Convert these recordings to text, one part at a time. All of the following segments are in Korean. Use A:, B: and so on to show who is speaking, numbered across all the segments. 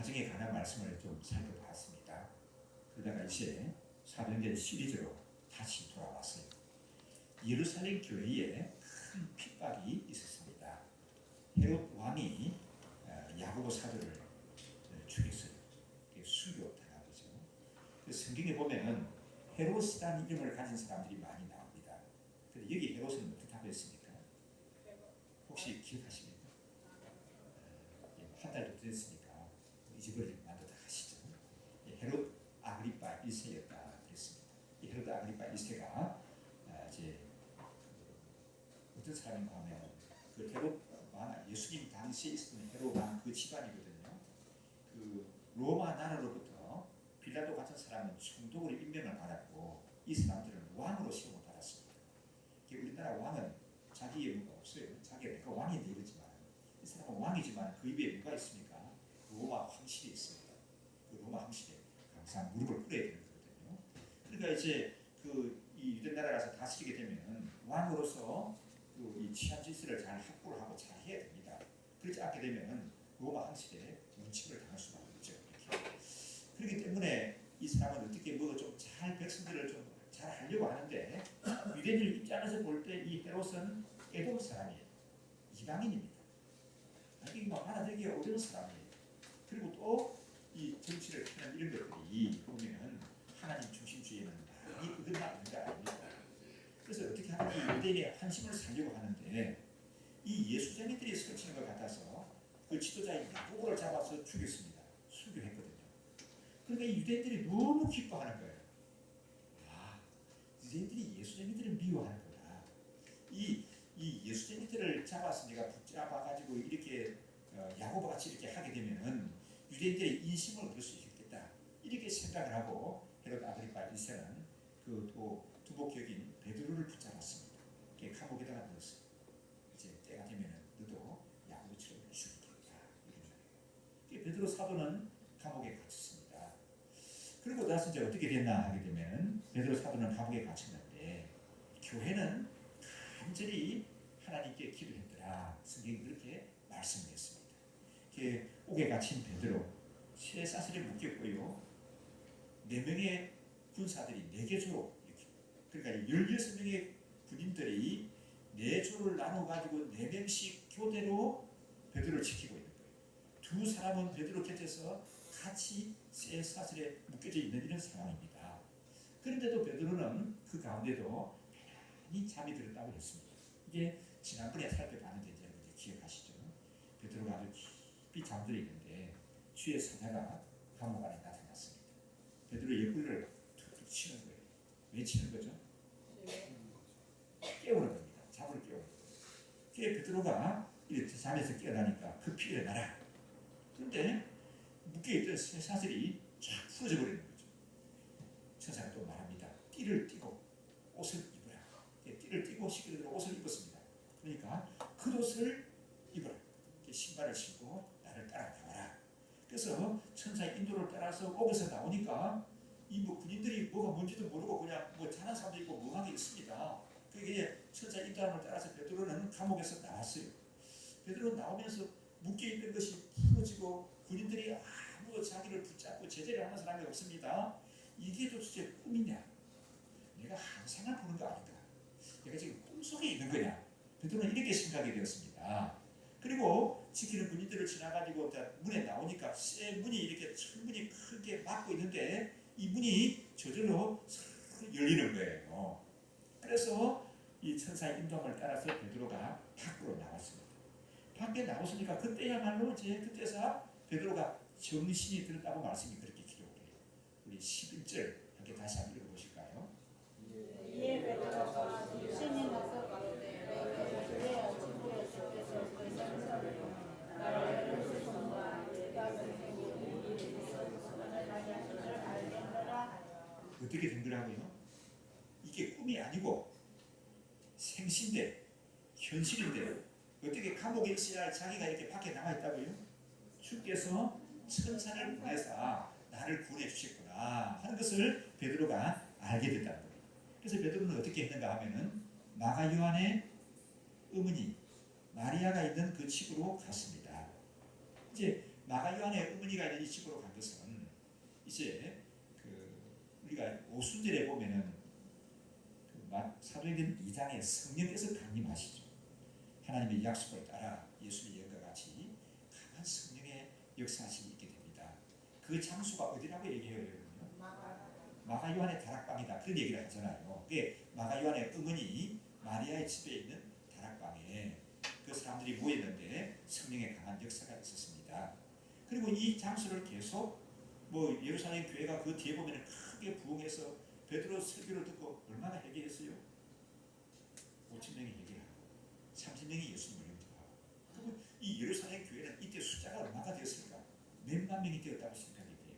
A: 가정에 관한 말씀을 좀 살펴봤습니다. 그러다가 이제 사도행전 시리즈로 다시 돌아왔어요. 예루살렘 교회에 큰 핍박이 있었습니다. 헤롯 왕이 야고보 사도를 죽였어요. 순교당한 거죠. 성경에 보면은 헤롯이라는 이름을 가진 사람들이 많이 나옵니다. 근데 여기 헤롯은 어떻게 했습니까? 혹시 기억하십니까? 한 달도 됐으니까 잊어버리지 말도 다 하시죠. 헤롯 아그리파 1세였다 그랬습니다. 이 헤롯 아그리파 1세가 이제 어떤 사람인가 하면 그 헤롯 왕, 예수님 당시에 있었던 헤롯 왕 그 집안이거든요. 그 로마 나라로부터 빌라도 같은 사람은 총독으로 임명을 받았고 이 사람들은 왕으로 시험을 받았습니다. 우리나라 왕은 자기의 뭐가 없어요. 자기가 내가 왕인데 이러지만 이 사람은 왕이지만 그 입에 뭐가 있습니까? 로마 황실이 있습니다. 그 로마 황실에 항상 무릎을 꿇어야 되는 거거든요. 그러니까 이제 이 유대 나라에서 다스리게 되면 왕으로서 이 취한 질서를 잘 확보를 하고 잘 해야 됩니다. 그렇지 않게 되면 로마 황실에 문책을 당할 수밖에 없죠. 이렇게. 그렇기 때문에 이 사람은 어떻게 좀 잘 백성들을 좀 잘 하려고 하는데 유대인들 입장에서 볼 때 이 헤롯은 에돔 사람이에요. 이방인입니다. 이게 받아들이기 어려운 사람이에요. 그리고 또 이 정치를 하는 이런 것들이 보면 하나님 중심주의에는 많이 어긋나 있는 거 아닙니까? 그래서 어떻게 하면 이 유대인의 환심을 살려고 하는데 이 예수쟁이들이 설치는 것 같아서 그 지도자인 야고보를 잡아서 죽였습니다. 순교했거든요. 그러니까 이 유대인들이 너무 기뻐하는 거예요. 유대인들이 예수쟁이들을 미워하는구나. 이 예수쟁이들을 잡아서 내가 붙잡아가지고 이렇게 야고보같이 이렇게 하게 되면은 유대인들의 인심을 얻을 수 있겠다. 이렇게 생각을 하고 헤롯 아그리파 1세는 그 또 두목격인 베드로를 붙잡았습니다. 감옥에다가 넣었어요. 이제 때가 되면은 너도 야고보처럼 죽이겠다. 이런 거예요. 베드로 사도는 감옥에 갇혔습니다. 그리고 나서 이제 어떻게 됐나 하게 되면 베드로 사도는 감옥에 갇혔는데 교회는 간절히 하나님께 기도했더라. 성경이 그렇게 말씀했습니다. 옥에 갇힌 베드로 쇠사슬에 묶였고요. 4명의 군사들이 4개조로 이렇게 그러니까 16명의 군인들이 4조를 나눠가지고 4명씩 교대로 베드로를 지키고 있는 거예요. 두 사람은 베드로 곁에서 같이 쇠사슬에 묶여져 있는 이런 상황입니다. 그런데도 베드로는 그 가운데도 편안히 잠이 들었다고 했습니다. 이게 지난번에 살펴봤는데 이제 기억하시죠? 베드로가 아주 깊이 잠들어 있는데 주의 사자가 감옥 안에 나타났습니다. 베드로의 옆구리를 툭툭 치는 거예요. 왜 치는 거죠? 깨우는 겁니다. 잠을 깨우는 거예요. 베드로가 이렇게 잠에서 깨어나니까 급히 일어나라. 그런데 묶여있던 쇠사슬이 쫙 풀어져 버리는 거죠. 천사가 또 말합니다. 띠를 띠고 옷을 입으라. 띠를 띠고 시키는 옷을 입었습니다. 그러니까 겉옷을 입으라. 신발을 신고 나를 따라가라. 그래서 천사의 인도를 따라서 옥에서 나오니까 이 군인들이 뭐가 뭔지도 모르고 그냥 자는 사람도 있고 멍하게 있습니다. 그게 천사의 인도함을 따라서 베드로는 감옥에서 나왔어요. 베드로 나오면서 묶여있던 것이 풀어지고 군인들이 아무 자기를 붙잡고 제재를 하는 사람이 없습니다. 이게 도대체 꿈이냐? 내가 항상을 보는 거 아닌가? 내가 지금 꿈속에 있는 거냐? 베드로는 이렇게 생각이 되었습니다. 그리고 지키는 군인들을 지나가지고 문에 나오니까 쇠 문이 이렇게 철문이 크게 막고 있는데 이 문이 저절로 열리는 거예요. 그래서 이 천사의 인도함을 따라서 베드로가 밖으로 나왔습니다. 밖에 나왔으니까 그때야말로 그때서 베드로가 정신이 들었다고 말씀이 그렇게 기록해요. 우리 11절 함께 다시 한번 읽어보실까요?
B: 이에 베드로가 주님 와서 가로되 주의 어찌 주께서 그 생사를 나를 손과 내가 선생님이 이르기서 손을 하게 하시는 줄 알겠노라.
A: 어떻게 된 거라고요? 이게 꿈이 아니고 생신데 현실인데 어떻게 감옥에 있어야 자기가 이렇게 밖에 나가 있다고요? 주께서 천사를 보내사 나를 구원해 주셨구나 하는 것을 베드로가 알게 됐다는 거예요. 그래서 베드로는 어떻게 했는가 하면은 마가 요한의 어머니 마리아가 있는 그 집으로 갔습니다. 이제 마가 요한의 어머니가 이 집으로 간 것은 이제 우리가 오순절에 보면은 사도행전 2장에 성령께서 강림하시죠. 하나님의 약속을 따라 예수의 영과 같이 강한 성령의 역사하심이 있게 됩니다. 그 장소가 어디라고 얘기해요, 여러분요? 마가 요한의 다락방이다. 그런 얘기를 하잖아요. 그게 마가 요한의 어머니 마리아의 집에 있는 다락방에 그 사람들이 모였는데 성령의 강한 역사가 있었습니다. 그리고 이 장소를 계속 예루살렘 교회가 그 뒤에 보면 크게 부흥해서 베드로 설교를 듣고 얼마나 회개했어요? 5,000명이 회개하고 30명이 예수님을 영접하고. 그리고 이 예루살렘 교회는 이때 숫자가 얼마나 되었을까? 몇만 명이 되었다고 생각이 돼요.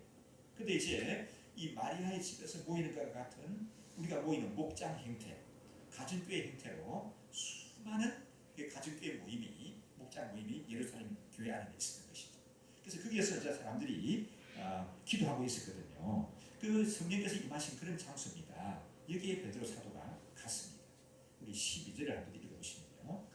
A: 근데 이제 이 마리아의 집에서 모이는 것과 같은 우리가 모이는 목장 형태, 가정교회 형태로 수많은 가정교회 모임이, 목장 모임이 예루살렘 교회 안에 있었던 것이죠. 그래서 거기에서 이제 사람들이 기도하고 있었거든요. 그 성령께서 임하신 그런 장소입니다. 여기에 베드로 사도가 갔습니다. 우리 12절을 한번 읽어보시면요.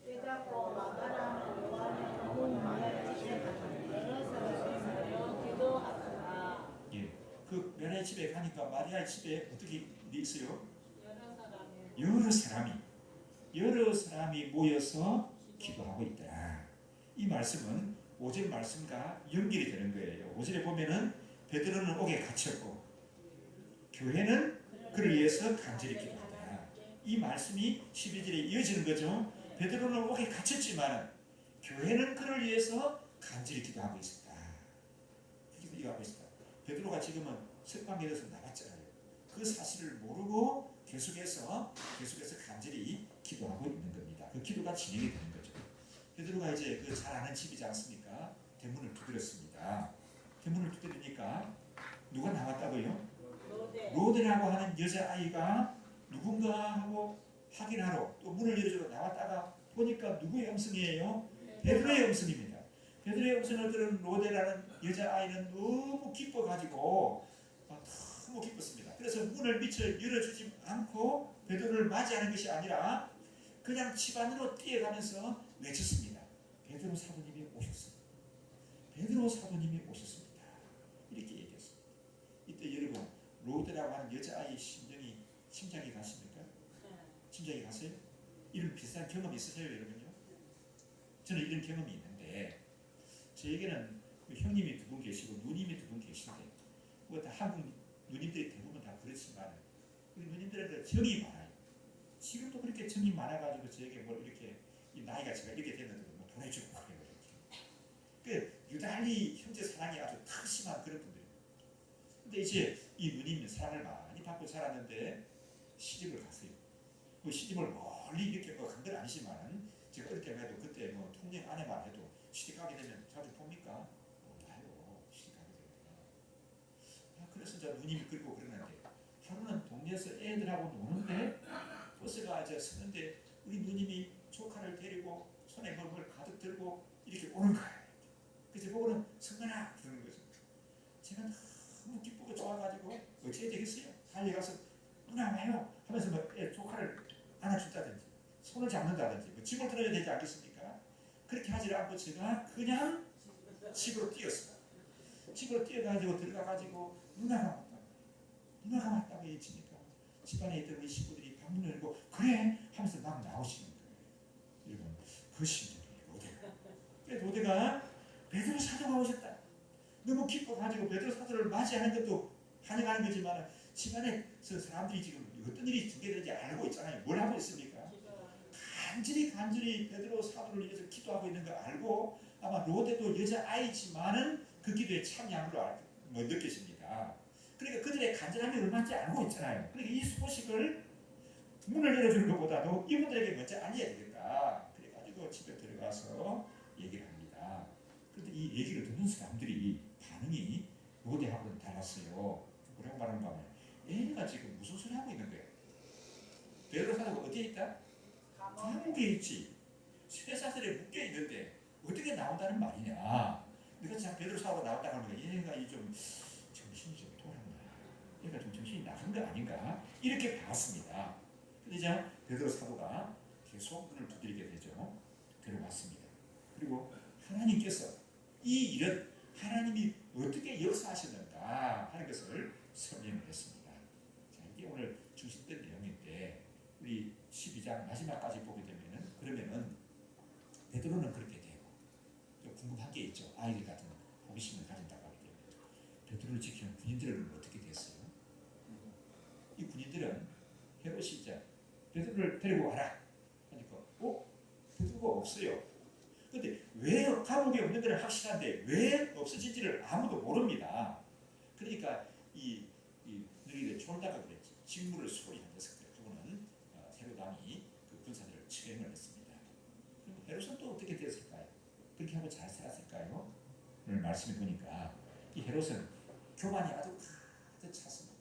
B: 깨닫고 마가라는 요한의 어머니 마리아의 집에 가니 여러 사람이 모여 기도하더라.
A: 예, 그 마리아의 집에 가니까 마리아의 집에 어떻게 있어요? 여러 사람이 모여서 기도하고 있더라. 이 말씀은 5절 말씀과 연결이 되는 거예요. 5절에 보면은 베드로는 옥에 갇혔고 교회는 그를 위해서 간절히 기도하더라. 이 말씀이 12절에 이어지는 거죠. 베드로는 옥에 갇혔지만 교회는 그를 위해서 간절히 기도하고 있었다. 기도하고 있었다. 베드로가 지금은 석방에서 나갔잖아요. 그 사실을 모르고 계속해서 간절히 기도하고 있는 겁니다. 그 기도가 진행이 되는 거죠. 베드로가 이제 그 잘 아는 집이지 않습니까? 대문을 두드렸습니다. 대문을 두드리니까 누가 나왔다고요? 로데라고 하는 여자아이가 누군가 하고 확인하러 또 문을 열어주러 나왔다가 보니까 누구의 음성이에요? 베드로의 음성입니다. 베드로의 음성을 들은 로데라는 여자아이는 너무 기뻐가지고 너무 기뻤습니다. 그래서 문을 미처 열어주지 않고 베드로를 맞이하는 것이 아니라 그냥 집 안으로 뛰어가면서 외쳤습니다. 베드로 사도님이 오셨습니다. 베드로 사도님이 오셨습니다. 이렇게 얘기했습니다. 이때 여러분 로드라고 하는 여자아이의 심장이 갔습니까? 심장이 갔어요? 이런 비슷한 경험이 있으세요, 여러분요? 저는 이런 경험이 있는데 저에게는 형님이 2분 계시고 누님이 2분 계신데 다 한국 누님들이 대부분 다 그렇지만 우리 누님들한테 정이 많아요. 지금도 그렇게 정이 많아가지고 저에게 이렇게 이 나이가 제가 이렇게 됐는데도 보내주고 그래요. 그 유달리 형제 사랑이 아주 특심한 그런 분들입니다. 근데 이제 이 누님이 사랑을 많이 받고 자랐는데 시집을 갔어요. 그 시집을 멀리 이렇게 간 건 아니지만 제가 어릴 때만 해도 그때 통영 안에만 해도 시집 가게 되면 자주 봅니까? 몰라요. 시집 가게 되면. 그래서 이제 누님이 그리고 그러는데 하루는 동네에서 애들하고 노는데 버스가 이제 서는데 우리 누님이 조카를 데리고 손에 뭘 가득 들고 이렇게 오는 거예요. 그래서 보고는 성근아 그러는 거죠. 제가 너무 기쁘고 좋아가지고 어떻게 되겠어요? 달려가서 누나 와요 하면서 조카를 안아준다든지 손을 잡는다든지 짐을 들어야 되지 않겠습니까? 그렇게 하지 않고 제가 그냥 집으로 뛰었어요. 집으로 뛰어가지고 들어가가지고 누나가 왔다고 얘기치니까 집안에 있던 우리 식구들이 방문을 열고 그래 하면서 막 나오시는 거예요. 여러분 그 심정이에요. 로데가 베드로 사도가 오셨다. 너무 기뻐가지고 베드로 사도를 맞이하는 것도 환영하는 거지만 집안에서 사람들이 지금 어떤 일이 전개되는지 알고 있잖아요. 뭘 하고 있습니까? 간절히 베드로 사도를 위해서 기도하고 있는 걸 알고 아마 로데도 여자아이지만은 그 기도에 참여함으로 느껴집니다. 그러니까 그들의 간절함이 얼마인지 알고 있잖아요. 그러니까 이 소식을 문을 열어주는 것보다도 이분들에게 먼저 알려야 되겠다. 그래가지고 집에 들어가서 얘기를 합니다. 그런데 이 얘기를 듣는 사람들이 반응이 로데하고는 달랐어요. 뭐라고 말하는가 하면 얘가 지금 무슨 소리 하고 있는 거예요? 베드로 사도가 어디에 있다? 감옥에 있지. 쇠사슬에 묶여 있는데 어떻게 나온다는 말이냐? 내가 참 베드로 사도가 나왔다 하면 얘가 좀 정신이 좀 돌았나? 얘가 좀 정신이 나간 거 아닌가? 이렇게 봤습니다. 근데 이제 베드로 사도가 계속 문을 두드리게 되죠. 들어갔습니다. 그리고 하나님께서 이 일은 하나님이 어떻게 역사하셨는가 하는 것을 설명을 했습니다. 자, 이게 오늘 중심된 내용인데 우리 12장 마지막까지 보게 되면은 그러면은 베드로는 그렇게 되고 좀 궁금한 게 있죠. 아이들 같은 호기심을 가진다고 하게 되면 베드로를 지키는 군인들은 어떻게 됐어요? 이 군인들은 헤롯이 이제 베드로를 데리고 와라 하니까 베드로가 없어요. 근데 왜 감옥에 없는 걸 확실한데 왜 없어진지를 아무도 모릅니다. 그러니까 너희들 졸다가 그랬지. 직무를 소홀히 한 녀석들. 그거는 헤롯 왕이 그 군사들을 처형을 했습니다. 그럼 헤롯은 또 어떻게 됐을까요? 그렇게 하고 잘 살았을까요? 오늘 말씀해 보니까 이 헤롯은 교만이 아주 가득 찼습니다.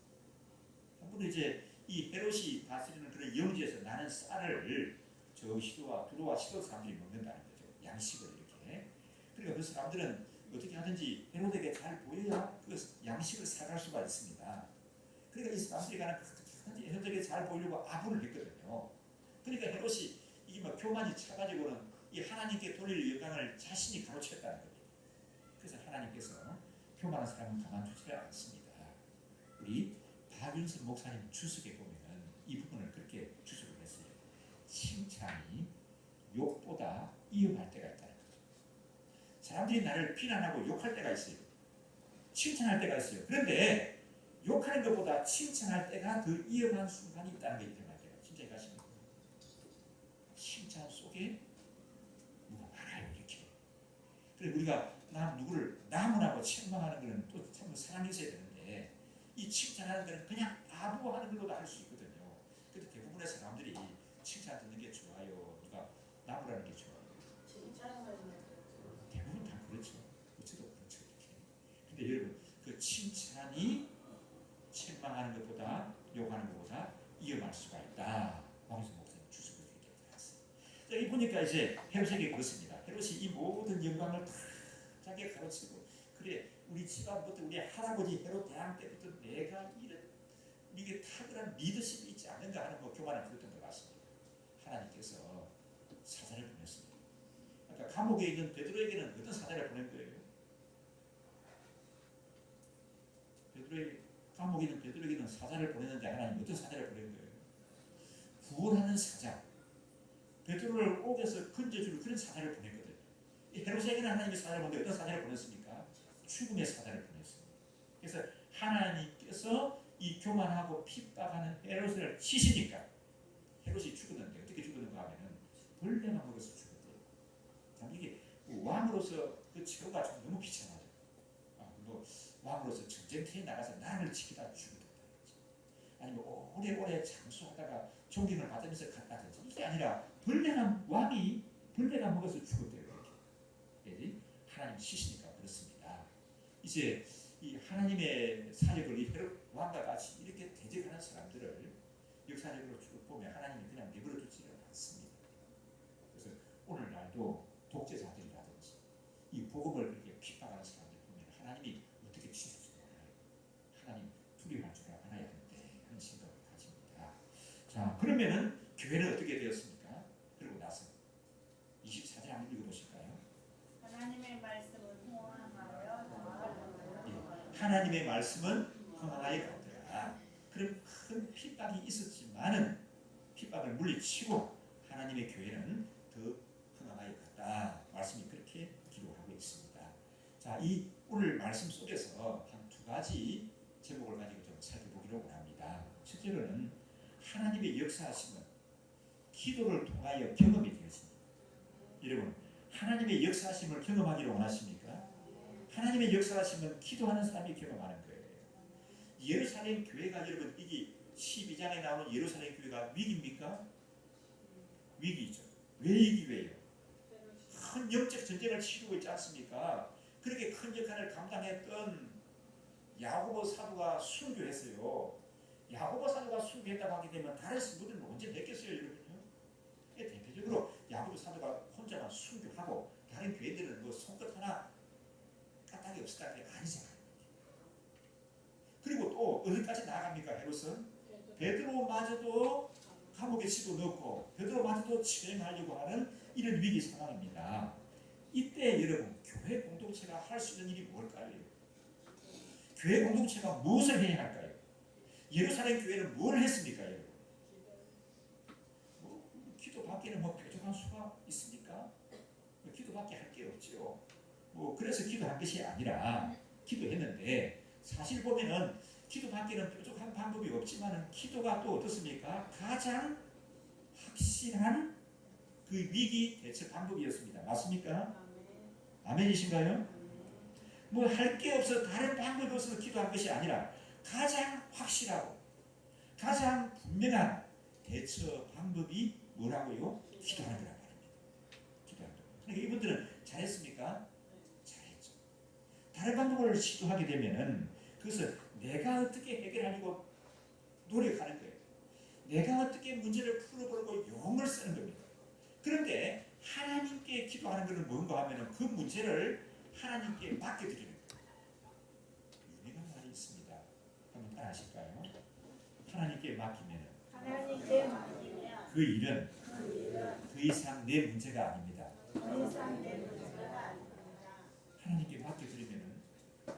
A: 한번 이제 이 헤롯이 다스리는 그런 영지에서 나는 쌀을 저 시도와 두로와 시도 사람들이 먹는다는 거죠. 양식을 이렇게. 그러니까 그 사람들은 어떻게 하든지 헤롯에게 잘 보여야 그 양식을 사갈 수가 있습니다. 그러니까 이 사람들이 가는 헤롯에게 잘 보이려고 아부를 했거든요. 그러니까 헤롯이 이게 막 교만이 차가지고는 이 하나님께 돌릴 영광을 자신이 가로챘다는 겁니다. 그래서 하나님께서 교만한 사람은 가만두지를 않습니다. 우리 박윤선 목사님 주석에 보면은 이 부분을 그렇게 주석을 했어요. 칭찬이 욕보다 위험할 때가 있다는 거죠. 사람들이 나를 비난하고 욕할 때가 있어요. 칭찬할 때가 있어요. 그런데 욕하는 것보다 칭찬할 때가 더 위험한 순간이 있다는 게 있단 말이에요. 진짜 가시면 칭찬 속에 뭐가 많아요. 이렇게. 그래 우리가 누구를 나무라고 책망하는 것은 또 참 사람이 있어야 되는데 이 칭찬하는 것은 그냥 아부하는 걸로도 할 수 있거든요. 근데 대부분의 사람들이 칭찬 듣는 게 좋아요. 누가 나무라는 게 좋아요. 대부분 다 그렇죠. 저도 그렇죠. 이렇게. 근데 여러분 그 칭찬이 책망하는 것보다 욕하는 것보다 위험할 수가 있다. 박윤선 목사님 주석을 이렇게 들었어요. 여기 보니까 이제 헤롯에게 그렇습니다. 헤롯이 이 모든 영광을 다 자기가 가르치고 그래 우리 집안부터 우리 할아버지 헤롯 대왕 때부터 내가 이게 탁월한 리더십이 있지 않는가 하는 교만을 부렸던 것 같습니다. 하나님께서 사자를 보냈습니다. 그러니까 감옥에 있는 베드로에게는 어떤 사자를 보낸 거예요? 감옥에 있는 베드로에게는 사자를 보냈는데 하나님 어떤 사자를 보낸 거예요? 구원하는 사자. 베드로를 옥에서 건져줄 그런 사자를 보냈거든요. 헤롯에게는 하나님의 사자를 보냈는데 어떤 사자를 보냈습니까? 죽음의 사자를 보냈습니다. 그래서 하나님께서 이 교만하고 핍박하는 헤롯을 치시니까 헤롯이 죽었는데 어떻게 죽었는가 하면은 벌레가 먹어서 죽었대요. 이게 왕으로서 그 처우가 좀 너무 비참하죠. 왕으로서 전쟁터에 나가서 나라를 지키다 죽었다. 아니면 오래오래 장수하다가 존경을 받으면서 갔다든지 이게 아니라 왕이 벌레가 먹어서 죽었대요. 이렇게. 하나님 치시니까 그렇습니다. 이제 이 하나님의 사역을 이 헤롯 왕과 같이 이렇게 대적하는 사람들을 역사적으로 쭉 보면 하나님이 그냥 내버려 두지를 않습니다. 그래서 오늘날도 독재자들이라든지 이 복음을 그렇게 핍박하는 사람들 보면 하나님이 어떻게 치실지 몰라요. 하나님 두려워할 줄 알아야 하는데 하는 생각을 가집니다. 자, 그러면은 교회는 어떻게 되었습니까? 그리고 나서 24절 한번 읽어보실까요?
B: 하나님의 말씀은 흥황하여
A: 하나님의 말씀은 흥황하여 가더라. 그럼 큰 핍박이 있었지만은 핍박을 물리치고 하나님의 교회는 더 흥황하여 갔다. 말씀이 그렇게 기록하고 있습니다. 자, 이 오늘 말씀 속에서 한 두 가지 제목을 가지고 좀 살펴보기로 원합니다. 첫째로는 하나님의 역사하심은 기도를 통하여 경험이 되었습니다. 여러분, 하나님의 역사하심을 경험하기를 원하십니까? 하나님의 역사하심은 기도하는 사람이 경험하는 거예요. 예루살렘 교회가 여러분 이게 12장에 나오는 예루살렘 교회가 위기입니까? 위기죠. 왜 위기예요? 큰 영적 전쟁을 치르고 있지 않습니까? 그렇게 큰 역할을 감당했던 야고보 사도가 순교했어요. 야고보 사도가 순교했다고 하게 되면 다른 신부들은 언제 뵙겠어요, 여러분요? 대표적으로 야고보 사도가 혼자만 순교하고 다른 교회들은 뭐 손끝 하나 까딱이 없었다는 게 아니잖아요. 그리고 또 어디까지 나아갑니까, 헤롯은? 베드로마저도 감옥에 집어넣고 베드로마저도 처형하려고 하는 이런 위기 상황입니다. 이때 여러분 교회 공동체가 할 수 있는 일이 뭘까요? 교회 공동체가 무엇을 해야 할까요? 예루살렘 교회는 뭘 했습니까? 여러분? 기도밖에는 뾰족한 수가 있습니까? 기도밖에 할 게 없죠. 그래서 기도한 것이 아니라 기도했는데 사실 보면은 기도밖에는 뾰족한 방법이 없지만은 기도가 또 어떻습니까? 가장 확실한 그 위기 대처 방법이었습니다. 맞습니까? 아멘이신가요? 할 게 없어 다른 방법이 없어서 기도한 것이 아니라 가장 확실하고 가장 분명한 대처 방법이 뭐라고요? 기도하는 거란 말입니다. 기도하는 거. 그러니까 이분들은 잘했습니까? 잘했죠. 다른 방법을 시도하게 되면은 그것을 내가 어떻게 해결하려고 노력하는 거예요. 내가 어떻게 문제를 풀어보려고 용을 쓰는 겁니다. 그런데 하나님께 기도하는 것은 뭔가 하면은 그 문제를 하나님께 맡겨드리는 거예요. 유명한 말이 있습니다. 한번 따라 하실까요? 하나님께 맡기면 그 일은 더 이상 내 문제가 아닙니다. 하나님께 맡겨드리면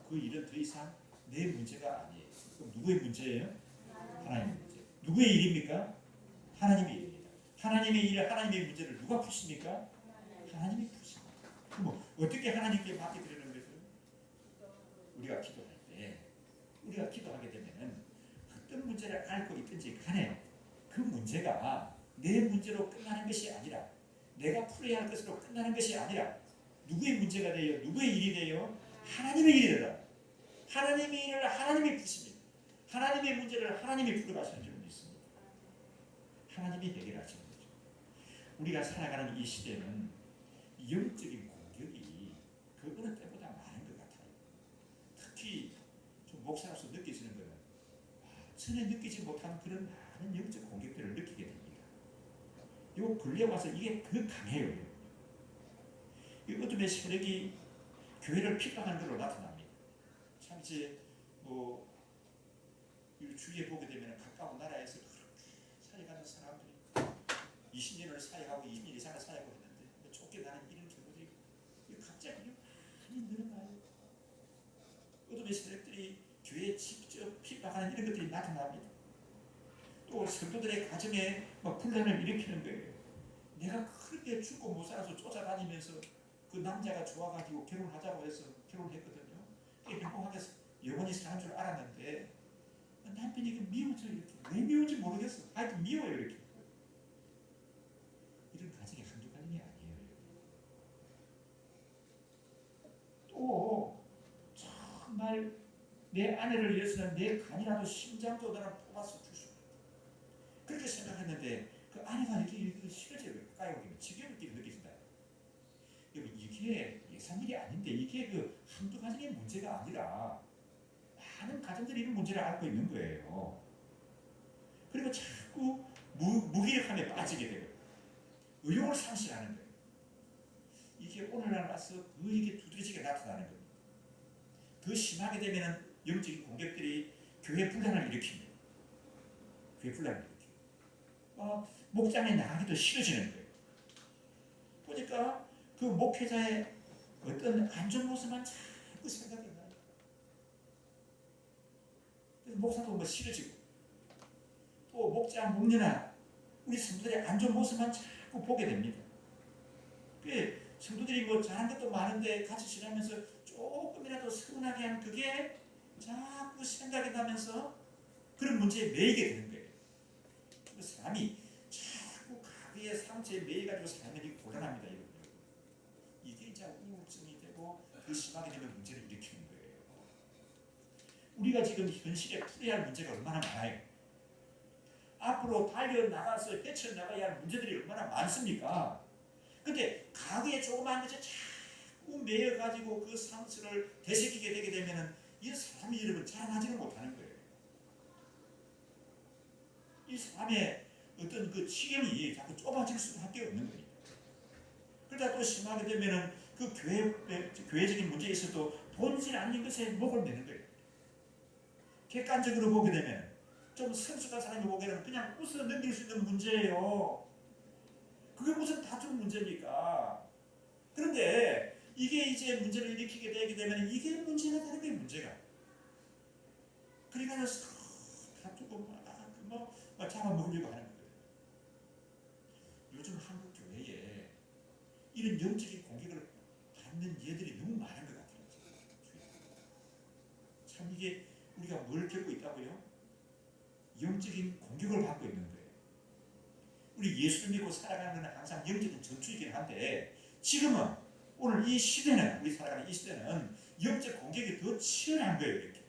A: 그 일은 더 이상 내 문제가 아니에요. 그럼 누구의 문제예요? 하나님의 문제. 누구의 일입니까? 하나님의 일입니다. 하나님의 일을 하나님의 문제를 누가 푸십니까? 하나님이 푸십니다. 그럼 어떻게 하나님께 맡겨드리는 것을? 우리가 기도할 때 우리가 기도하게 되면은 어떤 문제를 앓고 있든지 간에 그 문제가 내 문제로 끝나는 것이 아니라 내가 풀어야 할 것으로 끝나는 것이 아니라 누구의 문제가 돼요? 누구의 일이 돼요? 하나님의 일이 되라. 하나님의 일을 하나님이 푸십니다. 하나님의 문제를 하나님이 풀어가시는 줄 믿습니다. 하나님이 해결하시는 거죠. 우리가 살아가는 이 시대는 영적인 공격이 그 어느 때보다 많은 것 같아요. 특히 좀 목사로서 느끼시는 거는 전에 느끼지 못한 그런 많은 영적 공격들을 느끼게 됩니다. 요 근래 와서 이게 더 강해요. 이 어둠의 세력이 교회를 핍박하는 걸로 나타납니다. 참 이제 주위에 보게 되면 가까운 나라에서 그렇게 사역하는 사람들이 20년을 사역하고 20년 이상을 사역하고 했는데 쫓겨나는 이런 경우들이 갑자기 많이 늘어나요. 어둠의 세력들이 교회에 직접 핍박하는 이런 것들이 나타납니다. 또 성도들의 가정에 분란을 일으키는 거예요. 내가 그렇게 죽고 못 살아서 쫓아다니면서 그 남자가 좋아가지고 결혼하자고 해서 결혼했거든요. 행복하게 영원히 사는 줄 알았는데 남편이 미워져 이렇게. 왜 미운지 모르겠어. 하여튼 미워요 이렇게. 이런 가정이 한두 가정이 아니에요. 또 정말 내 아내를 위해서는 내 간이라도 심장도 나는 뽑아서 줄 수 있다. 그렇게 생각했는데 그 아내가 이렇게 싫어져요. 가까이 오기는 지겨울 게 느껴진다. 여러분 이게 예산일이 아닌데 이게 한두 가정의 문제가 아니라 많은 가정들이 이런 문제를 앓고 있는 거예요. 그리고 자꾸 무기력함에 빠지게 되고 의욕을 상실하는 거예요. 이게 오늘날 와서 더 이게 두드러지게 나타나는 겁니다. 더 심하게 되면 영적인 공격들이 교회 분란을 일으킵니다. 교회 분란을 일으킵니다. 목장에 나가기도 싫어지는 거예요. 보니까 그 목회자의 어떤 안 좋은 모습만 자꾸 생각이 나요. 그래서 목사도 싫어지고 또 목장 목녀나 우리 성도들의 안 좋은 모습만 자꾸 보게 됩니다. 그 성도들이 잘한 것도 많은데 같이 지내면서 조금이라도 서운하게 한 그게 자꾸 생각이 나면서 그런 문제에 매이게 되는 거예요. 그 사람이 자꾸 가비의 상처에 매여가지고 사람들이 곤란합니다. 이게 이제 우울증이 되고 그 심하게 되면 문제를 일으키는 거예요. 우리가 지금 현실에 풀어야 할 문제가 얼마나 많아요. 앞으로 달려나가서 헤쳐나가야 할 문제들이 얼마나 많습니까? 근데 과거에 조그마한 것에 자꾸 매여가지고 그 상처를 되새기게 되게 되면 이 사람이 여러분 자라나지는 못하는 거예요. 이 사람의 어떤 그 치경이 자꾸 좁아질 수밖에 없는 거예요. 그러다 또 심하게 되면은 그 교회적인 문제에 있어도 본질 아닌 것에 목을 매는 거예요. 객관적으로 보게 되면 좀 성숙한 사람이 보기에는 그냥 웃어 넘길 수 있는 문제예요. 그게 무슨 다툼 문제입니까? 그런데 이게 이제 문제를 일으키게 되게 되면 이게 문제가 되는 거예요. 문제가. 그래가지고 다투고 막 잡아먹으려고 하는 거예요. 요즘 한국 교회에 이런 영적인 공격을 받는 예들이 너무 많은 것 같아요. 참 이게 우리가 뭘 겪고 있다고요? 영적인 공격을 받고 있는 거예요. 우리 예수를 믿고 살아가는 건 항상 영적인 전투이긴 한데 지금은 오늘 이 시대는 우리 살아가는 이 시대는 영적 공격이 더 치열한 거예요. 이렇게.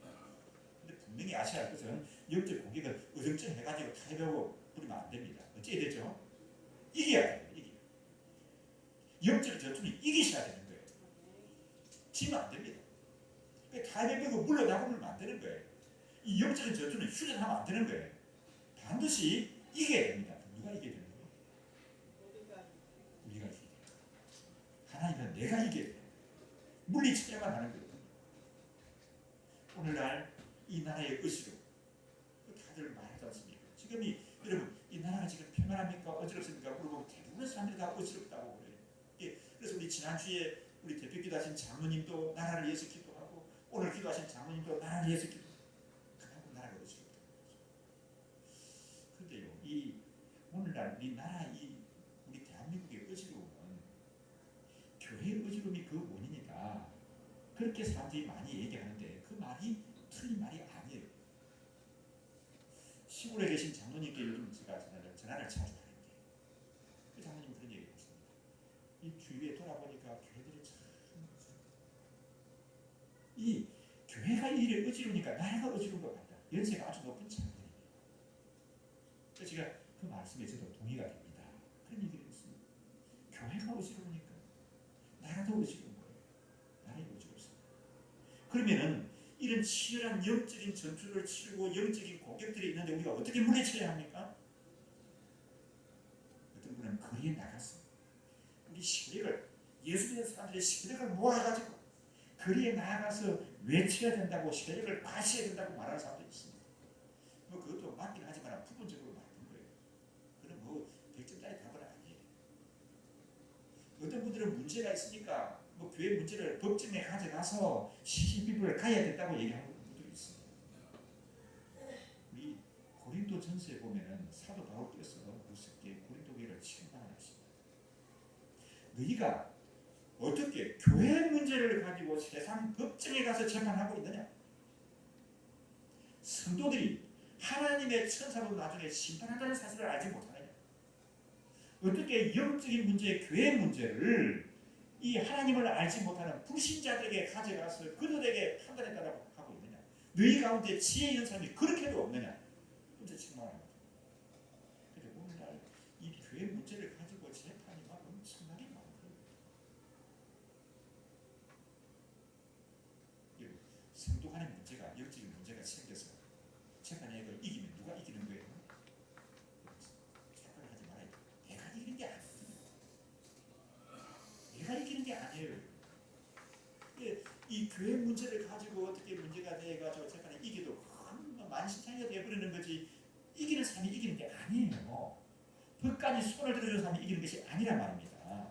A: 근데 분명히 아셔야 할 것은 영적 공격을 어정쩡 해가지고 타협하고 부리면 안 됩니다. 어찌해야 되죠? 이겨야 돼요. 이겨. 영적 전투는 이기셔야 되는 거예요. 지면 안 됩니다. 타협하고 물러나보면 안 되는 거예요. 이 영적인 전투는 휴전하면 안 되는 거예요. 반드시 이겨야 됩니다. 누가 이겨야 되는 거예요? 우리가 이겨야 돼요. 하나님은 내가 이겨야 돼요. 물리쳐야만 하는 거예요. 오늘날 이 나라의 의지로 다들 말하지 않습니까? 지금 여러분 이 나라가 지금 평안합니까? 어지럽습니까? 물어보면 대부분의 사람들이 다 어지럽다고 그래요. 예, 그래서 우리 지난주에 우리 대표 기도하신 장로님도 나라를 위해서 기도하고 오늘 기도하신 장로님도 나라를 위해서 기도하고 그만큼 나라가 어지럽다. 그런데요, 이 오늘날 우리 나라 우리 대한민국의 어지러움은 교회의 어지러움이 그 원인이다. 그렇게 사람들이 많이 얘기하는데 그 말이 틀린 말이 아니에요. 시골에 계신 장로님께 요즘 제가 전화를 자주 하는데 그 장로님 그런 얘기를 했습니다. 이 주위에 돌아보니까 교회들이 참 이 교회가 이래 어지르니까 나라가 어지러운 것 같다. 연세가 아주 높은 장로님이에요. 그래서 제가 그 말씀에 저도 동의가 됩니다. 그런 얘기를 했습니다. 교회가 어지러우니까 나라도 어지러운 거예요. 나라가 어지럽습니다. 그러면은 이런 치열한 영적인 전투를 치르고 영적인 공격들이 있는데 우리가 어떻게 물리쳐야 합니까? 어떤 분은 거리에 나가서 우리 시대를 예수 믿는 사람들의 시대를 모아가지고 거리에 나가서 외쳐야 된다고 시대를 과시해야 된다고 말하는 사람도 있습니다. 뭐 그것도 맞긴 하지만 부분적으로 맞는 거예요. 그럼 뭐 100점짜리 답은 아니에요. 어떤 분들은 문제가 있으니까 뭐 교회 문제를 법정에 가져가서 시시비비를 가야 된다고 얘기하는 분들이 있습니다. 우리 고린도 전서에 보면은 사도 바울께서 무섭게 고린도 교회를 책망하셨습니다. 너희가 어떻게 교회 문제를 가지고 세상 법정에 가서 재판하고 있느냐? 성도들이 하나님의 천사로 나중에 심판한다는 사실을 알지 못하느냐? 어떻게 영적인 문제, 교회 문제를 이 하나님을 알지 못하는 불신자들에게 가져가서 그들에게 판단에 따라 하고 있느냐? 너희 가운데 지혜 있는 사람이 그렇게도 없느냐? 그런데 책망합니다. 그런데 오늘날 이 교회 문제를 가지고 재판이 막 엄청나게 많아요. 성도 간의 문제가 영적인 문제가 생겨서 재판에 그걸 이기면 누가 이기는 거예요? 착각을 하지 말아요. 내가 이기는 게 아니거든요. 내가 이기는 게 아니에요. 이 교회 문제를 가지고 어떻게 문제가 돼가지고 재판에 이기도 만신창이가 되어버리는 거지 이기는 사람이 이기는 게 아니에요. 법관이 손을 들어주는 사람이 이기는 것이 아니란 말입니다.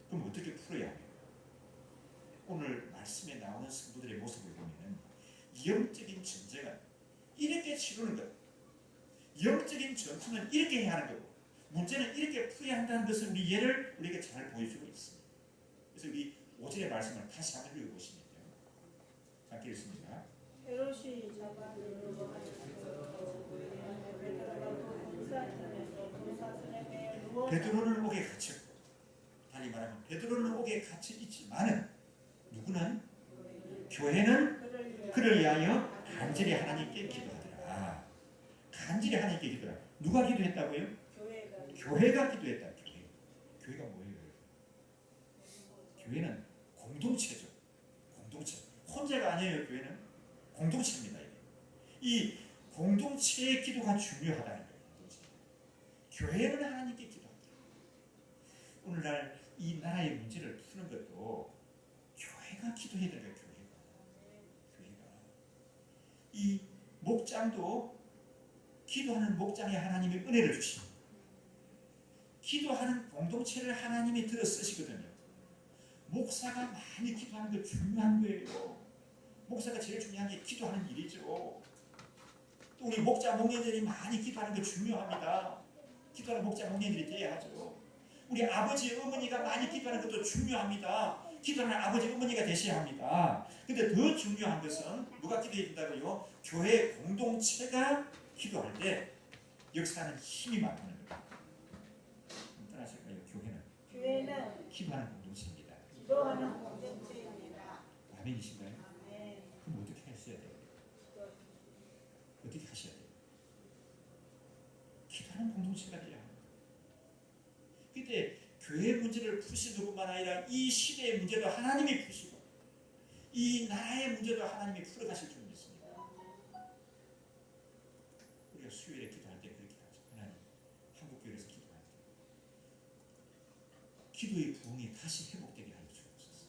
A: 그럼 어떻게 풀어야 해요? 오늘 말씀에 나오는 성도들의 모습을 보면 영적인 전쟁은 이렇게 치르는 것, 영적인 전투는 이렇게 해야 하는 거고 문제는 이렇게 풀어야 한다는 것을 우리 예를 우리에게 잘 보여주고 있습니다. 그래서 우리 5절의 말씀을 다시 한번 읽어보시면요. 함께 읽습니다.
B: 헤롯이 잡아들고
A: 베드로는 옥에 갇혔고 달리 말하면 베드로는 옥에 갇혀 있지만은 누구는 교회는 그를 위하여 간절히 하나님께 기도하더라. 간절히 하나님께 기도하더라. 누가 기도했다고요? 교회가 기도했다. 교회가 뭐예요? 교회는 공동체죠. 공동체. 혼자가 아니에요. 교회는 공동체입니다. 이 공동체의 기도가 중요하다는 거예요. 공동체. 교회는 하나님께 기도합니다. 오늘날 이 나라의 문제를 푸는 것도 교회가 기도해야 되는 거예요. 교회가. 이 목장도 기도하는 목장에 하나님이 은혜를 주십니다. 기도하는 공동체를 하나님이 들어 쓰시거든요. 목사가 많이 기도하는 게 중요한 거예요. 목사가 제일 중요한 게 기도하는 일이죠. 또 우리 목자 목녀들이 많이 기도하는 게 중요합니다. 기도하는 목자 목녀들이 돼야 하죠. 우리 아버지 어머니가 많이 기도하는 것도 중요합니다. 기도하는 아버지 어머니가 되셔야 합니다. 근데 더 중요한 것은 누가 기도해 준다고요? 교회 공동체가 기도할 때 역사하는 힘이 많다는 거예요. 따라하실까요?
B: 교회는
A: 기도하는 공동체입니다.
B: 기도하는 공동체입니다.
A: 아멘이신가요?
B: 아멘.
A: 그럼 어떻게 하셔야 돼요? 어떻게 하셔야 돼요? 기도하는 공동체가 돼야 합니다. 그때 교회 문제를 푸시는 것뿐만 아니라 이 시대의 문제도 하나님이 푸시고 이 나라의 문제도 하나님이 풀어가실 줄 믿습니다. 우리가 수요일에 기도할 때 그렇게 하죠. 하나님, 한국교회에서 기도할 때 기도의 부흥이 다시 회복되게 하여 주옵소서.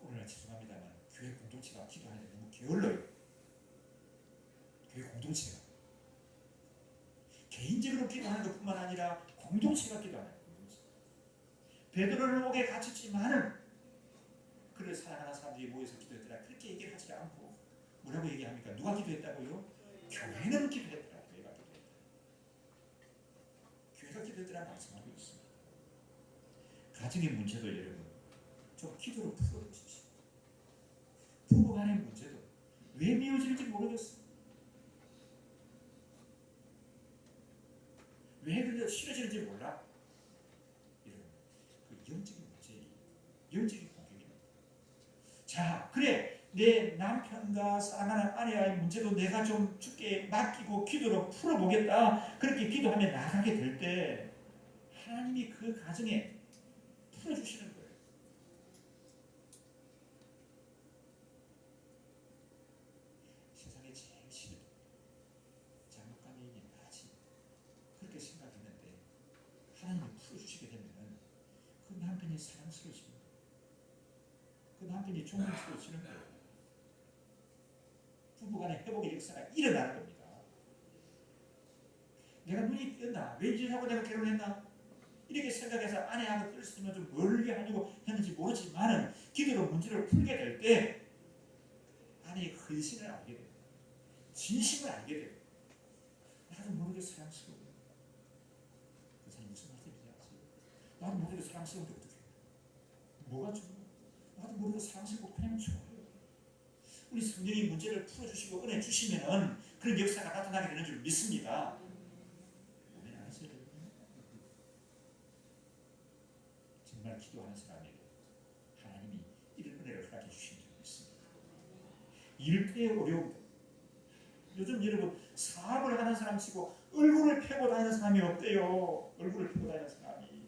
A: 오늘날 죄송합니다만 교회 공동체가 기도하는데 너무 게을러요. 교회 공동체가 개인적으로 기도하는 것뿐만 아니라 공동체가 기도하는 공동체. 베드로는 옥에 갇혔지만은 그를 사랑하는 사람들이 모여서 기도했더라. 그렇게 얘기를 하지 않고 뭐라고 얘기합니까? 누가 기도했다고요? 교회는 기도했더라. 교회가 기도했더라. 교회가 기도했더라 말씀하고 있습니다. 가정의 문제도 여러분 좀 기도로 풀어보십시오. 부부간의 문제도 왜 미워질지 모르겠어요. 왜 그렇게 싫어지는지 몰라. 이런 그 영적인 문제예요. 영적인 공격입니다. 자, 그래 내 남편과 사랑하는 아내와의 문제도 내가 좀 주께 맡기고 기도로 풀어보겠다. 그렇게 기도하며 나가게 될 때 하나님이 그 가정에 풀어주시는 거예요. 세상에 제일 싫은 장막감이 있는 나지. 그렇게 생각했는데 하나님이 풀어주시게 되면 그 남편이 사랑스러워집니다. 그 남편이 존경스러워지는 거예요. 부부간의 회복의 역사가 일어나는 겁니다. 내가 눈이 띄었나? 왜 이러고 내가 결혼했나? 이렇게 생각해서 아내하고 떨어지면 좀 멀리 하려고 했는지 모르지만은 기도로 문제를 풀게 될 때 아내의 헌신을 알게 돼요. 진심을 알게 돼요. 나도 모르게 사랑스러워. 그 사람이 무슨 말인지 아세요? 나도 모르게 사랑스러운데 어떻게 해? 뭐가 좋아? 나도 모르게 사랑스럽고 그냥 좋아요. 우리 성령이 문제를 풀어주시고 은혜 주시면은 그런 역사가 나타나게 되는 줄 믿습니다. 왜 안 하세요? 정말 기도하는 사람에게 하나님이 이런 은혜를 허락해 주신 줄 믿습니다. 일터의 어려움. 요즘 여러분 사업을 하는 사람 치고 얼굴을 펴고 다니는 사람이 없대요. 얼굴을 펴고 다니는 사람이.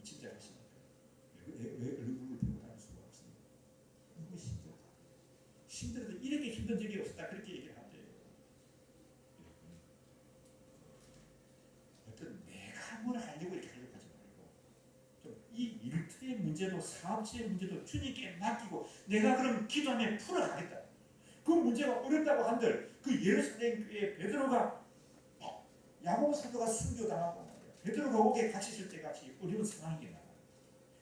A: 진짜 하십니까? 왜 얼굴을 펴고 다닐 수가 없습니까? 너무 힘들다. 힘들어도 이렇게 힘든 적이 없었다. 그렇게 얘기를 한대요. 어떤 내가 뭘 하려고 이렇게 하려고 하지 말고 좀 이 일터의 문제도 사업체의 문제도 주님께 맡기고 내가 그럼 기도하며 풀어가겠다. 그 문제가 어렵다고 한들 그 예루살렘 교회 베드로가 야고보 사도가 순교당하고 베드로가 옥에 갇혔을 때 같이 어려운 상황이 나와요.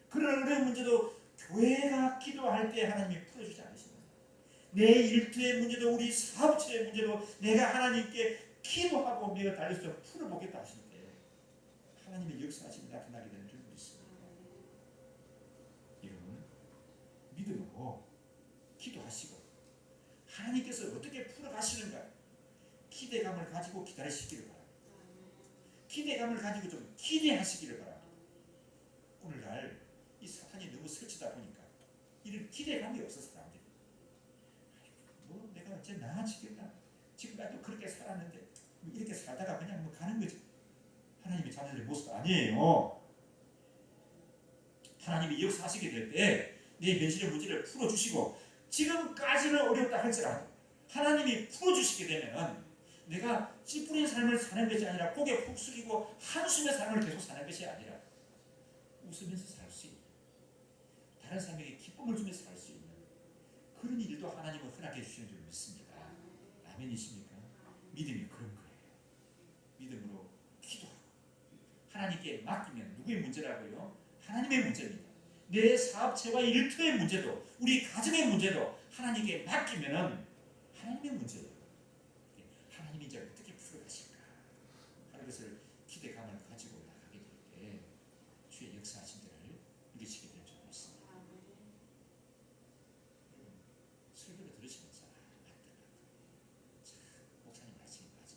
A: 그런 어려운 문제도 교회가 기도할 때 하나님이 풀어주지 않으십니다. 내 일터의 문제도 우리 사업체의 문제도 내가 하나님께 기도하고 내가 달려서 풀어보겠다 하실 때 하나님의 역사하심이 나타나게 되는 줄 믿습니다. 여러분 믿음으로 기도하시고 하나님께서 어떻게 풀어가시는가 기대감을 가지고 기다리시기를 바랍니다. 기대감을 가지고 좀 기대하시기를 바랍니다. 오늘날 이 사탄이 너무 설치다 보니까 이런 기대감이 없어서 사람들이 뭐 내가 언제 나아지겠나 지금까지도 그렇게 살았는데 뭐 이렇게 살다가 그냥 뭐 가는 거지. 하나님의 자녀들의 모습 아니에요. 하나님이 역사하시게 될 때 내 현실의 문제를 풀어주시고 지금까지는 어렵다 할지라도 하나님이 풀어주시게 되면 내가 찌푸린 삶을 사는 것이 아니라 고개 푹 숙이고 한숨의 삶을 계속 사는 것이 아니라 웃으면서 살 수 있는 다른 사람에게 기쁨을 주면서 살 수 있는 그런 일도 하나님은 허락해 주시는 줄 믿습니다. 아멘이십니까? 믿음이 그런 거예요. 믿음으로 기도하고 하나님께 맡기면 누구의 문제라고요? 하나님의 문제입니다. 내 사업체와 일터의 문제도 우리 가정의 문제도 하나님께 맡기면은 하나님의 문제예요. 하나님이 이제 어떻게 풀어가실까 하는 것을 기대감을 가지고 나가게 될 때 주의 역사하신 데를 누리시게 될 줄 믿습니다. 설교를 들으시면서 목사님 말씀이 맞아.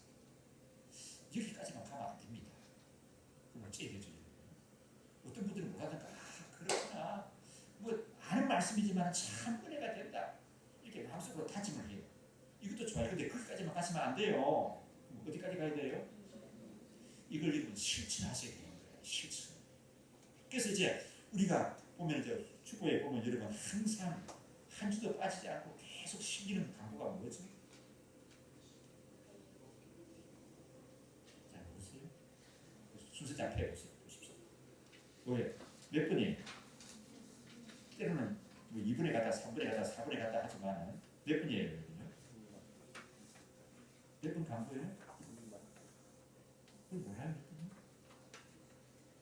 A: 여기까지만 가면 안 됩니다. 그럼 어찌 해야 되죠? 어떤 분들은 뭐라든가 그렇구나 뭐 아는 말씀이지만 참 은혜가 된다 이렇게 마음속으로 다짐을 해요. 이것도 좋아요. 근데 거기까지만 가시면 안 돼요. 어디까지 가야 돼요? 이걸 여러분 실천하셔야 되는 거예요. 실천. 그래서 이제 우리가 보면 이제 축구에 보면 여러분 항상 한 주도 빠지지 않고 계속 실리는 광고가 뭐죠? 자 보세요. 순서대 앞에 보세요. 보십시오. 뭐예요? 몇 분이에요? 때로는 뭐 2분에 갔다 3분에 갔다 4분에 갔다 하지만 몇 분이에요? 몇 분 광고예요? 그걸 몰라요?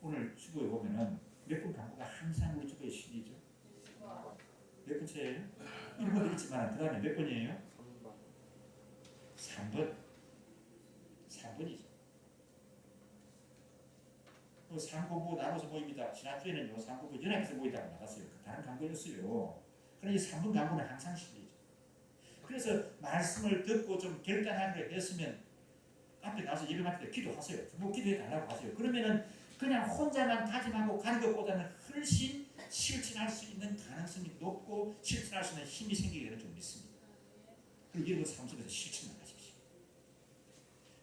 A: 오늘 주보에 보면은 몇 분 광고가 항상 우리 주보에 실리죠? 몇 분째예요? 1번 있지만 그 다음에 몇 번이에요? 3번. 3번이죠. 그 상고부 나눠서 모입니다. 지난주에는 상고부 연합해서 모이다가 나갔어요. 다른 광고였어요. 그러니 3번 광고는 항상 실리죠. 그래서 말씀을 듣고 좀 결단하게 됐으면 앞에 나와서 예배 맡을 때 기도하세요. 뭐 기도해 달라고 하세요. 그러면은 그냥 혼자만 다짐하고 가는 것보다는 훨씬 실천할 수 있는 가능성이 높고 실천할 수 있는 힘이 생기게 되는 줄 믿습니다. 그리고 여러분 삶 속에서 실천을 하십시오.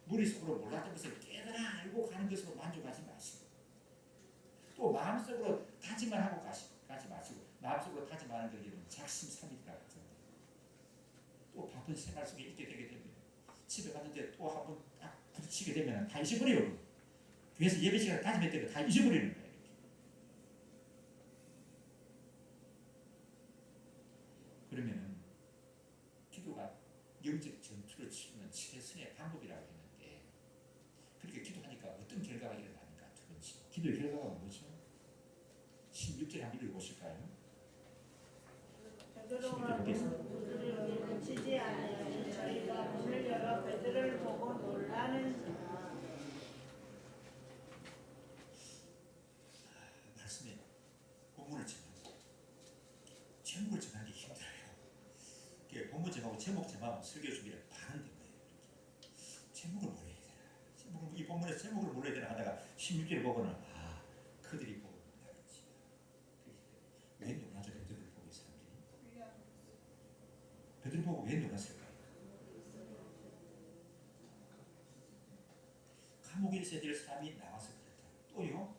A: 머릿속으로 몰랐던 것을 깨달아 알고 가는 것으로 만족하지 마시고 또 마음속으로 다짐만 하고 가지 마시고 마음속으로 다짐하는 걸 여러분 작심삼일이라고 하죠. 또 바쁜 생활 속에 있게 되게 됩니다. 집에 갔는데 또 한 번 딱 부딪히게 되면 다 잊어버려요. 교회에서 예배 시간에 다짐했던 거 다 잊어버리는 거예요. 그러면은 기도가 영적 전투를 치르는 최선의 방법이라고 했는데 그렇게 기도하니까 어떤 결과가 일어나는가? 두 번째 기도의 결과가 뭐죠? 16절 한번 읽어보실까요?
B: 베드로가 문을 닫히지 아니하니 저희가 문을 열어 베드로를 보고 놀라는지라.
A: 말씀에 본문을 정하고 제목을 정하기 힘들어요. 본문 정하고 제목 정하고 설교 준비를 반은 된 거예요. 제목을 몰라야 되나? 이 본문에서 제목을 몰라야 되나 하다가 16절 보고는 그들이 보고 놀라는지. 왜 놀라죠? 베드로를 보고 이 사람들이? 베드로 보고 왜 놀랐을까요? 감옥에 있어야 될 사람이 나와서 그랬다. 또요?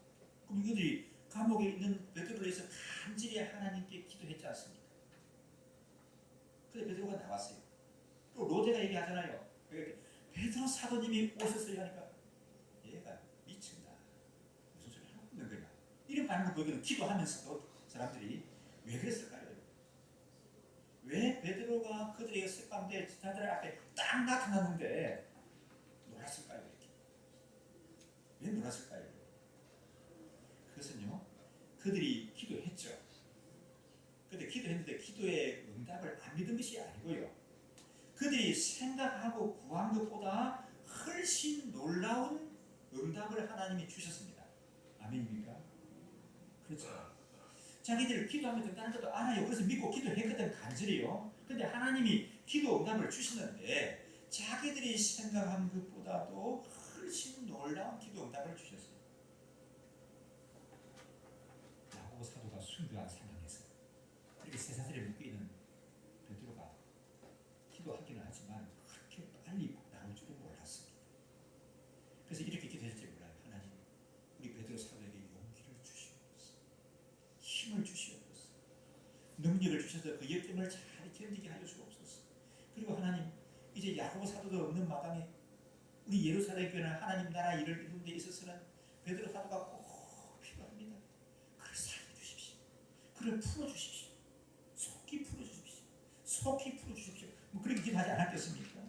A: 그럼 이들이 감옥에 있는 베드로를 위해서 간절히 하나님께 기도했지 않습니까? 근데 베드로가 나왔어요. 또 로데가 얘기하잖아요. 베드로 사도님이 오셨어요 하니까 얘가 미친다. 무슨 소리 하고 있는 거냐. 이런 반응을 보이거든. 기도하면서도 사람들이 왜 그랬을까요? 왜 베드로가 그들의 석방될 지사들 앞에 딱 나타났는데 놀랐을까요? 이렇게. 왜 놀랐을까요? 그것은요. 그들이 기도했죠. 근데 기도했는데 기도의 응답을 안 믿은 것이 아니고요. 그들이 생각하고 구한 것보다 훨씬 놀라운 응답을 하나님이 주셨습니다. 아멘입니까? 그렇죠. 자기들 기도하면 된다는 것도 알아요. 그래서 믿고 기도했거든 간절히요. 근데 하나님이 기도 응답을 주시는데 자기들이 생각한 것보다도 훨씬 놀라운 기도 응답을 주셨어요. 야고보 사도가 순교한 상황에서 이렇게 세상들에 묶여있는 베드로가 기도하기는 하지만 그렇게 빨리 나올 줄은 몰랐습니다. 그래서 이렇게 기도했을지 몰라요. 하나님, 우리 베드로 사도에게 용기를 주시옵소서, 힘을 주시옵소서, 능력을 주셔서 그 역경을 잘 견디게 하여 주옵소서. 그리고 하나님, 이제 야고보 사도도 없는 마당에 우리 예루살렘 교회는 하나님 나라 일을 이루는 데 있어서는 베드로 사도가 꼭 필요합니다. 그를 살려주십시오. 그를 풀어주십시오. 속히 풀어주십시오. 속히 풀어주십시오. 뭐 그렇게 기도하지 않았겠습니까?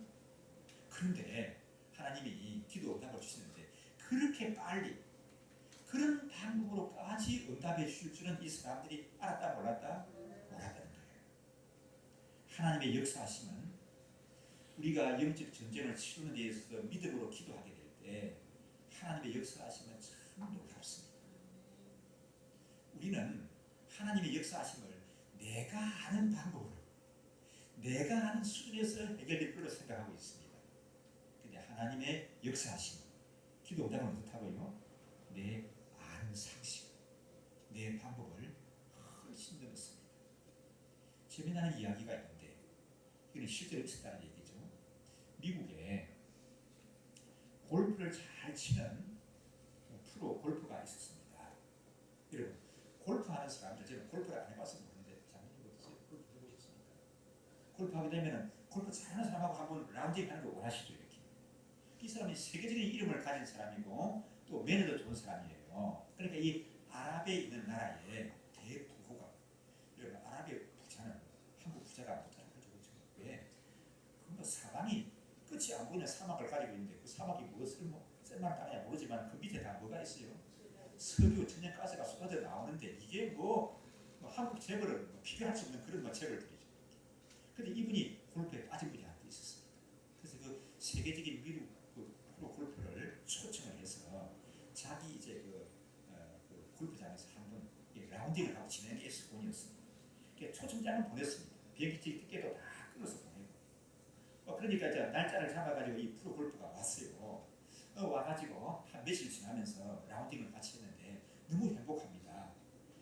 A: 그런데 하나님이 기도 응답을 주시는데 그렇게 빨리 그런 방법으로까지 응답해 줄 줄은 이 사람들이 알았다 몰랐다? 몰랐다는 거예요. 하나님의 역사하심은 우리가 영적 전쟁을 치르는 데 있어서 믿음으로 기도하게 될 때 하나님의 역사하심은 참 놀랍습니다. 우리는 하나님의 역사하심을 내가 아는 방법으로 내가 아는 수준에서 해결될 걸로 생각하고 있습니다. 근데 하나님의 역사하심은 기도 응답은 어떻다고요? 내 아는 상식, 내 방법을 훨씬 넘었습니다. 재미나는 이야기가 있는데 이건 실제로 있었다는 얘기죠. 미국에 골프를 잘 치는 프로 골퍼가 있었습니다. 여러분 골프하는 사람들, 제가 골프를 안 해봐서 모르는데 장님이 어떠세요? 골프 해보셨습니까? 골프하게 되면 골프 잘하는 사람하고 한번 라운딩 하는 거 원하시죠? 이렇게. 이 사람이 세계적인 이름을 가진 사람이고 또 매너도 좋은 사람이에요. 그러니까 이 아랍에 있는 나라의 대부호가, 여러분 아랍의 부자는 한국 부자가 못하는 거죠. 왜? 그 사방이 끝이 안 보이는 사막을 가지고 있는데 그 사막이 무엇을 쓸만한 땅이냐 모르지만 그 밑에 다 뭐가 있어요? 석유, 천연가스가 쏟아져 나오는데 이게 한국 재벌은 비교할 수 없는 그런 재벌들이죠. 근데 이분이 골프에 빠진 분이 한 분 있었습니다. 그래서 그 세계적인 미국 프로 골프를 초청을 해서 자기 이제 그 골프장에서 한번 라운딩을 하고 진행한 게 SK온이었습니다. 초청장은 보냈습니다. 비행기 티켓도 다 끊어서 보내고. 그러니까 이제 날짜를 잡아가지고 이 프로 골프가 왔어요. 와가지고 한 며칠 지나면서 라운딩을 같이 했는데 너무 행복합니다.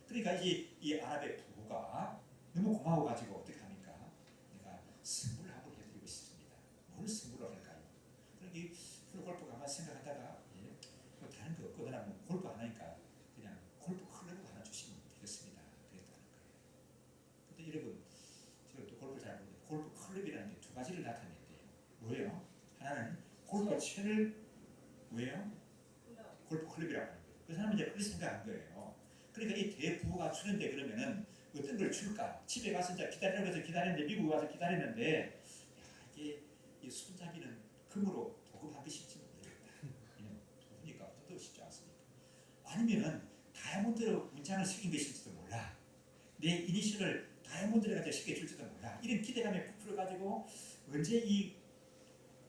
A: 그러니까 이 아랍의 부부가 너무 고마워가지고 어떻게 합니까? 내가 선물을 한번 해드리고 싶습니다. 뭘 선물을 할까요? 그러니 프로 골프 가만 생각하다가 뭐 다른 거 없거나 골프 안 하니까 그냥 골프 클럽을 하나 주시면 되겠습니다. 그랬다는 거예요. 근데 여러분 제가 또 골프 잘 모르는데 골프 클럽이라는 게 두 가지를 나타낸대요. 뭐예요? 하나는 골프 채를 왜요? 골프 클럽이라고 하는 거예요. 그 사람은 이제 그렇게 생각한 거예요. 그러니까 이 대부호가 주는데 그러면은 어떤 걸 줄까? 집에 가서 이제 기다리라고 해서 기다렸는데 미국에 와서 기다렸는데 이게 이 손잡이는 금으로 도금하기 쉽지 모르겠다. 도구니까 어쩌도 쉽지 않습니까? 아니면은 다이아몬드로 문장을 새긴 것일지도 몰라. 내 이니셜을 다이아몬드로 가지고 새겨줄지도 몰라. 이런 기대감에 부풀어가지고 언제 이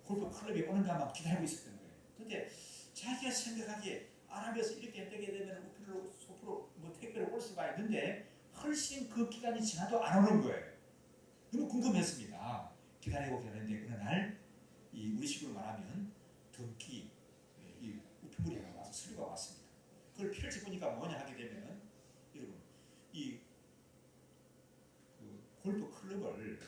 A: 골프 클럽에 오는가 막 기다리고 있었던 거예요. 근데 자기가 생각하기에 아랍에서 이렇게 되게 되면 우프로 소프로 택배로 올 수가 있는데 훨씬 그 기간이 지나도 안 오는 거예요. 너무 궁금했습니다. 기다리는데 어느 날 우리 식으로 말하면 덤기 이 우편물이 하나 와서 서류가 왔습니다. 그걸 펼쳐 보니까 뭐냐 하게 되면은 여러분 이 골프 클럽을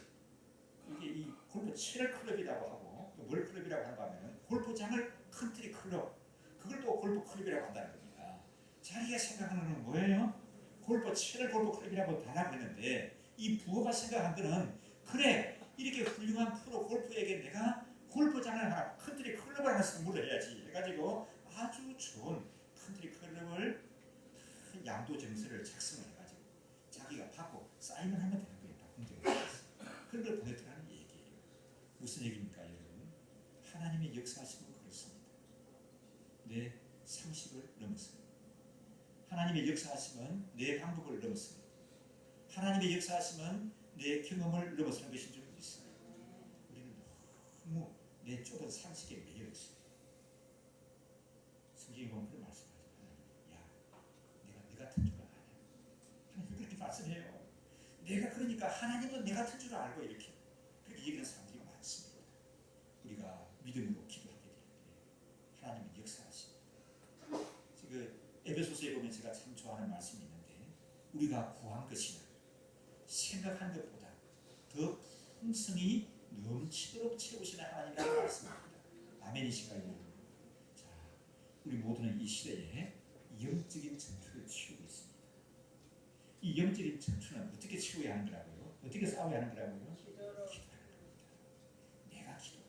A: 이게 이 골프 7월 클럽이라고 하고 뭘 클럽이라고 하는가 하면 골프장을 컨트리 클럽, 그걸 또 골프 클럽이라고 한다는 겁니다. 자기가 생각하는 건 뭐예요? 골프 7월 골프 클럽이라고 달라고 했는데 이 부호가 생각한 거는 그래 이렇게 훌륭한 프로 골프에게 내가 골프장을 하나 컨트리 클럽을 하나 선물을 해야지 해가지고 아주 좋은 컨트리 클럽을 양도 증서를 작성을 해가지고 자기가 받고 사인을 하면 되는 거예요. 그런 걸 보냈더라는 얘기예요. 무슨 얘기입니까 여러분? 하나님의 역사하심은 그렇습니다. 내 상식을 넘었습니다. 하나님의 역사하심은 내 방법을 넘었습니다. 하나님의 역사하심은 내 경험을 넘어서는 것인 줄 믿습니다. 우리는 너무 내 좁은 상식에 매여 있습니다. 성경에 보면 그런 말씀하죠. 야, 내가 네 같은 줄 아냐? 하나님 그렇게 말씀해요. 내가 그러니까 하나님도 내 같은 줄 알고 이렇게 그렇게 얘기하는 사람들이 많습니다. 우리가 믿음으로 기도하게 될 때 하나님은 역사하십니다. 지금 에베소서에 보면 제가 참 좋아하는 말씀이 있는데 우리가 구한 것이나 생각한 것보다 더 풍성히 넘치도록 채우시는 하나님이라는 말씀입니다. 아멘이신가요? 자, 우리 모두는 이 시대에 영적인 전투를 치우고 있습니다. 이 영적인 전투는 어떻게 치워야 하는 거라고요? 어떻게 싸워야 하는 거라고요? 기도하는 겁니다. 내가 기도.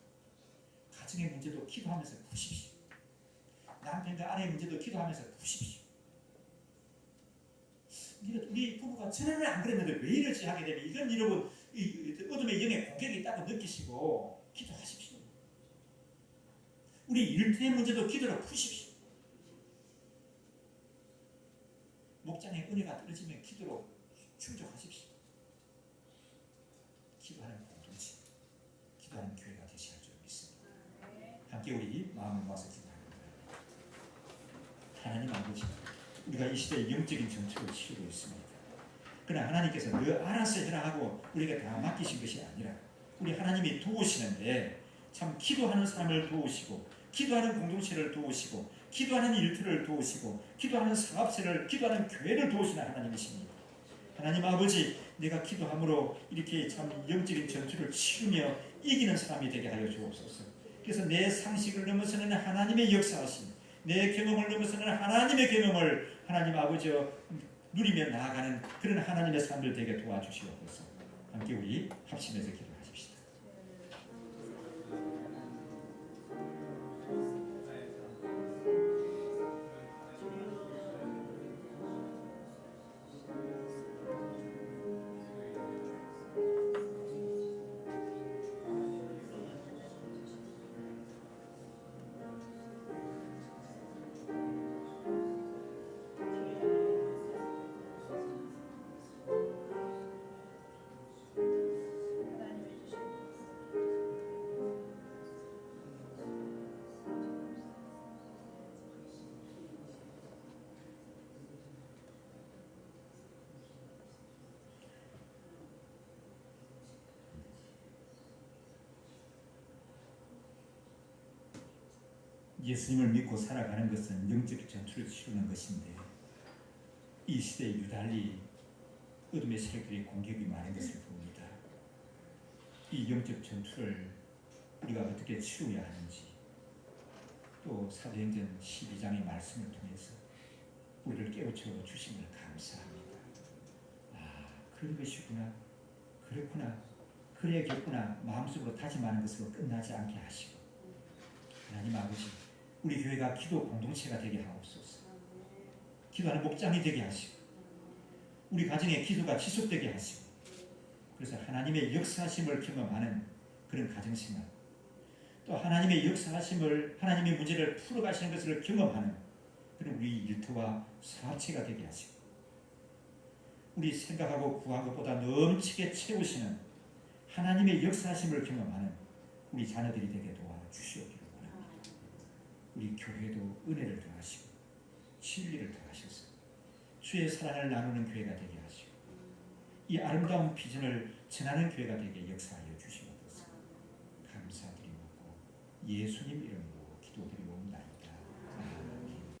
A: 가정의 문제도 기도하면서 푸십시오. 남편과 아내의 문제도 기도하면서 푸십시오. 우리 부부가 전에는 안 그랬는데 왜 이러지 하게 되면 이건 여러분 어둠의 영의 공격이 있다고 느끼시고 기도하십시오. 우리 일터의 문제도 기도로 푸십시오. 목장의 은혜가 떨어지면 기도로 충족하십시오. 기도하는 공동체, 기도하는 교회가 되셔야 줄 믿습니다. 함께 우리 마음을 모아서 기도합니다. 하나님 아버지, 우리가 이 시대에 영적인 전투를 치르고 있습니다. 그러나 하나님께서 너 알아서 해라 하고 우리가 다 맡기신 것이 아니라 우리 하나님이 도우시는데 참 기도하는 사람을 도우시고 기도하는 공동체를 도우시고 기도하는 일터를 도우시고 기도하는 사업체를 기도하는 교회를 도우시는 하나님이십니다. 하나님 아버지, 내가 기도함으로 이렇게 참 영적인 전투를 치르며 이기는 사람이 되게 하여 주옵소서. 그래서 내 상식을 넘어서는 하나님의 역사하심, 내 경험을 넘어서는 하나님의 경험을 하나님 아버지 누리며 나아가는 그런 하나님의 삶들 되게 도와주시옵소서. 함께 우리 합심해서 기도하십시다. 예수님을 믿고 살아가는 것은 영적 전투를 치르는 것인데 이 시대에 유달리 어둠의 세력들의 공격이 많은 것을 봅니다. 이 영적 전투를 우리가 어떻게 치루어야 하는지 또 사도행전 12장의 말씀을 통해서 우리를 깨우쳐 주심을 감사합니다. 아, 그런 것이구나, 그렇구나, 그래야겠구나 마음속으로 다짐하는 것으로 끝나지 않게 하시고 하나님 아버지, 우리 교회가 기도 공동체가 되게 하옵소서. 기도하는 목장이 되게 하시고 우리 가정의 기도가 지속되게 하시고 그래서 하나님의 역사하심을 경험하는 그런 가정생활, 또 하나님의 역사하심을, 하나님의 문제를 풀어가시는 것을 경험하는 그런 우리 일터와 사업체가 되게 하시고 우리 생각하고 구한 것보다 넘치게 채우시는 하나님의 역사하심을 경험하는 우리 자녀들이 되게 도와주시옵기를 원합니다. 우리 교회도 은혜를 더하시고 진리를 더하셔서 주의 사랑을 나누는 교회가 되게 하시고 이 아름다운 비전을 전하는 교회가 되게 역사하여 주시옵소서. 감사드리옵고 예수님 이름으로 기도드리옵나이다.